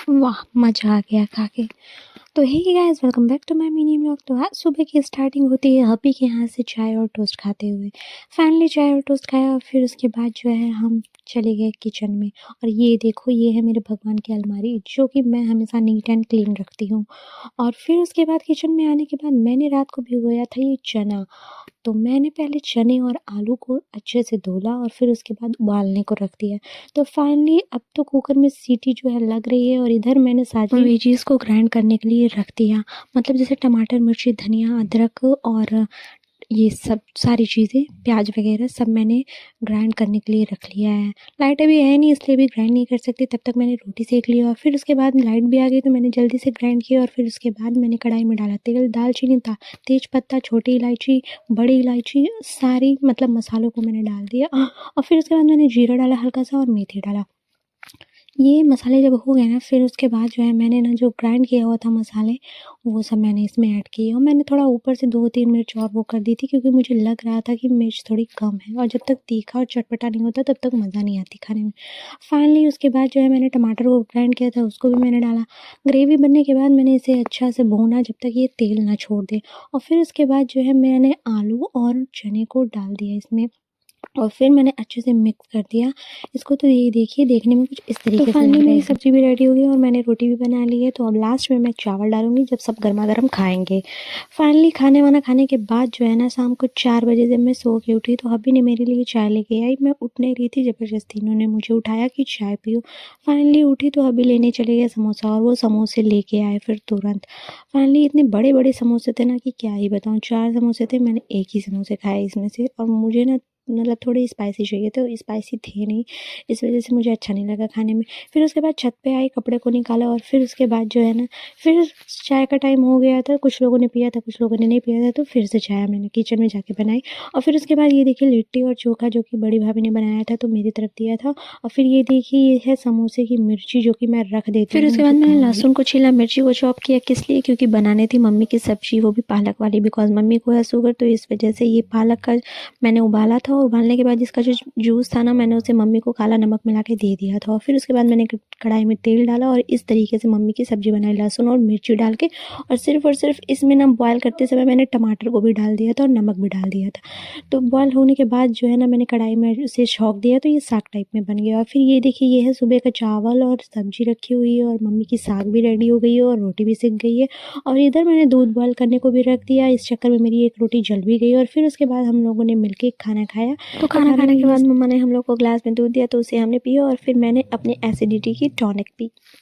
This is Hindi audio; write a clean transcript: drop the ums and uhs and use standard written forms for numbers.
वाह! मज़ा आ गया खा के। तो hey guys welcome back to my mini vlog. तो आज सुबह की स्टार्टिंग होती है हब्बी के यहाँ से चाय और टोस्ट खाते हुए। फाइनली चाय और टोस्ट खाया और फिर उसके बाद जो है हम चले गए किचन में। और ये देखो ये है मेरे भगवान की अलमारी जो कि मैं हमेशा नीट एंड क्लीन रखती हूँ। और फिर उसके बाद किचन में आने के बाद मैंने रात को भिगोया था ये चना। तो मैंने पहले चने और आलू को अच्छे से धुला और फिर उसके बाद उबालने को रख दिया। तो फाइनली अब तो कुकर में सीटी जो है लग रही है और इधर मैंने सारी वेजीज़ को ग्राइंड करने के लिए रख दिया। मतलब जैसे टमाटर, मिर्ची, धनिया, अदरक और ये सब सारी चीज़ें, प्याज वगैरह सब मैंने ग्राइंड करने के लिए रख लिया है। लाइट अभी है नहीं इसलिए अभी ग्राइंड नहीं कर सकती, तब तक मैंने रोटी सेक ली और फिर उसके बाद लाइट भी आ गई तो मैंने जल्दी से ग्राइंड किया और फिर उसके बाद मैंने कढ़ाई में डाला तेल, दालचीनी, तेज पत्ता, छोटी इलायची, बड़ी इलायची, सारी मतलब मसालों को मैंने डाल दिया और फिर उसके बाद मैंने जीरा डाला हल्का सा और मेथी डाला। ये मसाले जब हो गए ना फिर उसके बाद जो है मैंने ना जो ग्राइंड किया हुआ था मसाले वो सब मैंने इसमें ऐड किए और मैंने थोड़ा ऊपर से 2-3 मिर्च और वो कर दी थी क्योंकि मुझे लग रहा था कि मिर्च थोड़ी कम है और जब तक तीखा और चटपटा नहीं होता तब तक मज़ा नहीं आती खाने में। फाइनली उसके बाद जो है मैंने टमाटर को ग्राइंड किया था उसको भी मैंने डाला। ग्रेवी बनने के बाद मैंने इसे अच्छा से भूना जब तक ये तेल ना छोड़ दे और फिर उसके बाद जो है मैंने आलू और चने को डाल दिया इसमें और फिर मैंने अच्छे से मिक्स कर दिया इसको। तो ये देखिए देखने में कुछ इस तरीके से लग रहा है। मेरी सब्ज़ी भी रेडी हो गई और मैंने रोटी भी बना ली है। तो अब लास्ट में मैं चावल डालूँगी जब सब गरमा-गरम खाएँगे। फाइनली खाने-वाना खाने के बाद जो है ना शाम को 4 बजे जब मैं सो के उठी तो हब्बी ने मेरे लिए चाय लेके आई। मैं उठ नहीं रही थी, ज़बरदस्ती इन्होंने मुझे उठाया कि चाय पियो। फाइनली उठी तो हब्बी लेने चले गए समोसा और वो समोसे लेके आए फिर तुरंत। फाइनली इतने बड़े-बड़े समोसे थे ना कि क्या ही बताऊँ। 4 समोसे थे, मैंने एक ही समोसे खाए इसमें से और मुझे ना मतलब थोड़े स्पाइसी चाहिए थे और स्पाइसी थे नहीं, इस वज़ह से मुझे अच्छा नहीं लगा खाने में। फिर उसके बाद छत पे आई, कपड़े को निकाला और फिर उसके बाद जो है ना फिर चाय का टाइम हो गया था, कुछ लोगों ने पिया था, कुछ लोगों ने नहीं पिया था, तो फिर से चाय मैंने किचन में जाके बनाई। और फिर उसके बाद ये देखिए लिट्टी और चोखा जो कि बड़ी भाभी ने बनाया था तो मेरी तरफ दिया था। और फिर ये देखिए ये है समोसे की मिर्ची जो कि मैं रख देती हूँ। फिर उसके बाद मैंने लहसुन को छीला, मिर्ची को चॉप किया, किस लिए? क्योंकि बनानी थी मम्मी की सब्ज़ी, वो भी पालक वाली, बिकॉज़ मम्मी को है शुगर तो इस वज़ह से ये पालक का मैंने उबाला था और उबालने के बाद इसका जो जूस था ना मैंने उसे मम्मी को काला नमक मिला के दे दिया था। और फिर उसके बाद मैंने कढ़ाई में तेल डाला और इस तरीके से मम्मी की सब्ज़ी बनाई लहसुन और मिर्ची डाल के। और सिर्फ इसमें ना बॉयल करते समय मैंने टमाटर को भी डाल दिया था और नमक भी डाल दिया था। तो बॉयल होने के बाद जो है ना मैंने कढ़ाई में उसे छौंक दिया तो ये साग टाइप में बन गया। और फिर ये देखिए ये है सुबह का चावल और सब्ज़ी रखी हुई है और मम्मी की साग भी रेडी हो गई है और रोटी भी सिक गई है। और इधर मैंने दूध बॉयल करने को भी रख दिया, इस चक्कर में मेरी एक रोटी जल भी गई। और फिर उसके बाद हम लोगों ने मिलके खाना खाया। तो खाना खाने के बाद मम्मा ने हम लोग को ग्लास में दूध दिया तो उसे हमने पिया और फिर मैंने अपनी एसिडिटी की टॉनिक पी।